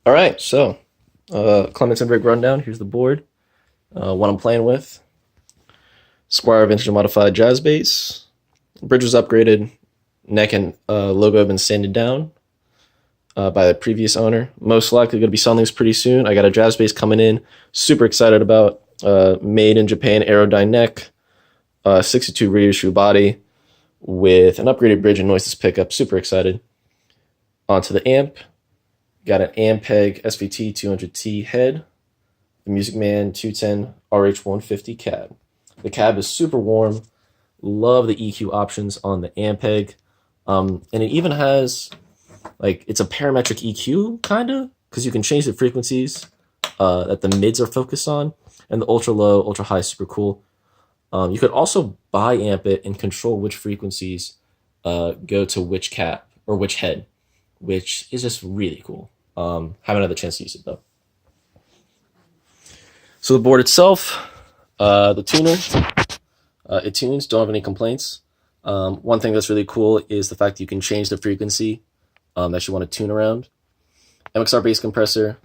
All right, so Clements and Rig rundown. Here's the board. What I'm playing with: Squire Vintage and Modified Jazz Bass. Bridge was upgraded. Neck and logo have been sanded down by the previous owner. Most likely going to be selling these pretty soon. I got a Jazz Bass coming in. Super excited about. Made in Japan Aerodyne neck, 62 reissue body with an upgraded bridge and noiseless pickup. Super excited. Onto the amp. Got an Ampeg SVT 200T head, the Music Man 210 RH150 cab. The cab is super warm. Love the EQ options on the Ampeg. And it even has, it's a parametric EQ, kind of, because you can change the frequencies that the mids are focused on. And the ultra low, ultra high, super cool. You could also bi-amp it and control which frequencies go to which cap or which head, which is just really cool. Haven't had the chance to use it though. So the board itself, the tuner, it tunes, don't have any complaints. One thing that's really cool is the fact that you can change the frequency that you want to tune around. MXR bass compressor,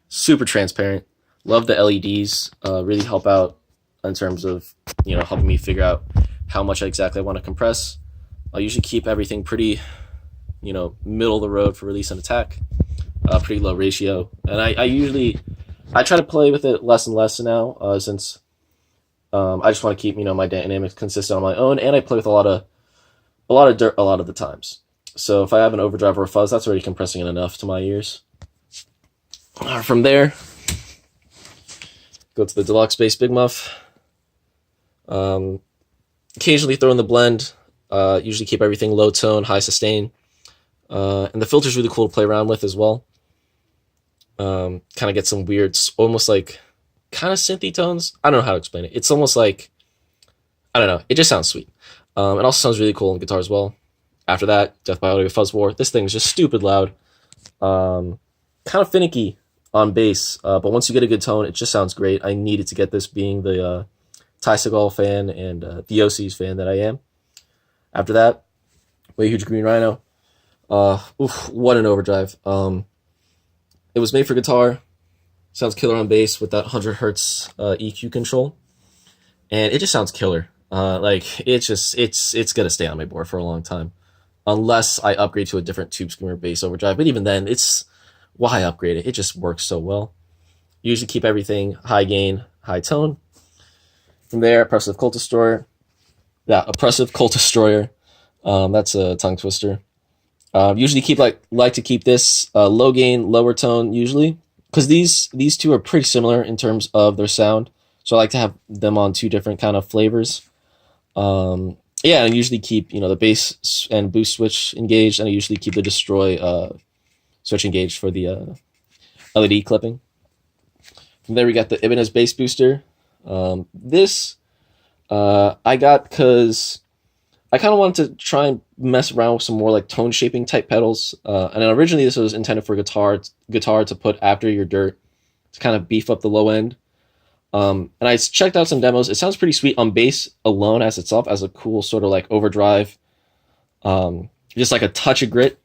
super transparent. Love the LEDs, really help out in terms of, helping me figure out how much exactly I want to compress. I'll usually keep everything pretty, middle of the road for release and attack, pretty low ratio. And I try to play with it less and less now, since I just want to keep, my dynamics consistent on my own, and I play with a lot of dirt a lot of the times. So if I have an overdrive or a fuzz, that's already compressing it enough to my ears. From there, go to the Deluxe Bass Big Muff. Occasionally throw in the blend. Usually keep everything low tone, high sustain. And the filter's really cool to play around with as well. Kind of get some weird, almost like kind of synthy tones. I don't know how to explain it. It's almost like, I don't know. It just sounds sweet. It also sounds really cool on guitar as well. After that, Death by Audio Fuzz War. This thing's just stupid loud. Kind of finicky on bass, but once you get a good tone, it just sounds great. I needed to get this, being the Ty Segall fan and the OCs fan that I am. After that, Way Huge Green Rhino. What an overdrive. It was made for guitar. Sounds killer on bass with that 100 hertz EQ control. And it just sounds killer. It's going to stay on my board for a long time. Unless I upgrade to a different Tube Screamer bass overdrive. But even then, why upgrade it? It just works so well. Usually keep everything high gain, high tone. From there, Oppressive Cult Destroyer. Yeah, Oppressive Cult Destroyer. That's a tongue twister. Usually like to keep this low gain, lower tone usually, because these two are pretty similar in terms of their sound. So I like to have them on two different kind of flavors. Yeah, and usually keep the bass and boost switch engaged, and I usually keep the Destroy switch engaged for the LED clipping. From there, we got the Ibanez bass booster. This I got because I kind of wanted to try and mess around with some more tone shaping type pedals. And then originally this was intended for guitar to put after your dirt to kind of beef up the low end. And I checked out some demos. It sounds pretty sweet on bass alone as itself, as a cool sort of overdrive, just like a touch of grit.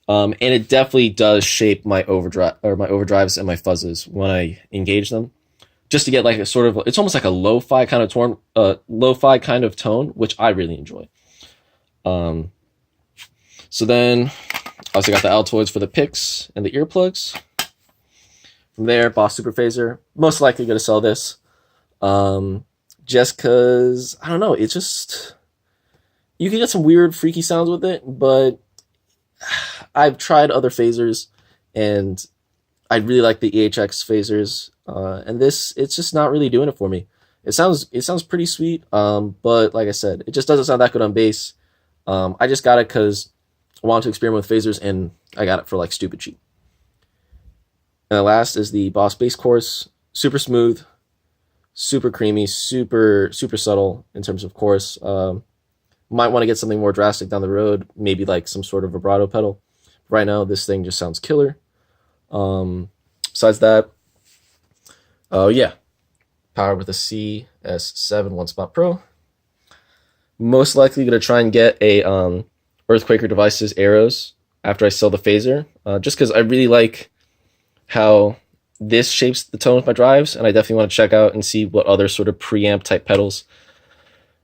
And it definitely does shape my overdrives and my fuzzes when I engage them, just to get a sort of, it's almost like a lo-fi kind of tone, which I really enjoy. So then I also got the Altoids for the picks and the earplugs. From there, Boss Super Phaser. Most likely going to sell this. Just because, I don't know, it's just, you can get some weird, freaky sounds with it, but I've tried other phasers, and I really like the EHX phasers, and it's just not really doing it for me. It sounds pretty sweet, but like I said, it just doesn't sound that good on bass. I just got it because I wanted to experiment with phasers, and I got it for stupid cheap. And the last is the Boss Bass Chorus. Super smooth, super creamy, super subtle in terms of chorus. Might want to get something more drastic down the road, maybe some sort of vibrato pedal. Right now, this thing just sounds killer. Besides that, oh yeah, powered with a CS7 One Spot Pro. Most likely going to try and get a Earthquaker Devices Arrows after I sell the phaser, just because I really like how this shapes the tone of my drives, and I definitely want to check out and see what other sort of preamp type pedals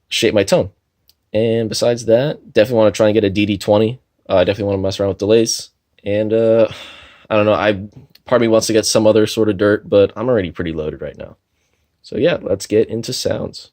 shape my tone. And besides that, definitely want to try and get a DD20. I definitely want to mess around with delays. And I don't know, part of me wants to get some other sort of dirt, but I'm already pretty loaded right now. So yeah, let's get into sounds.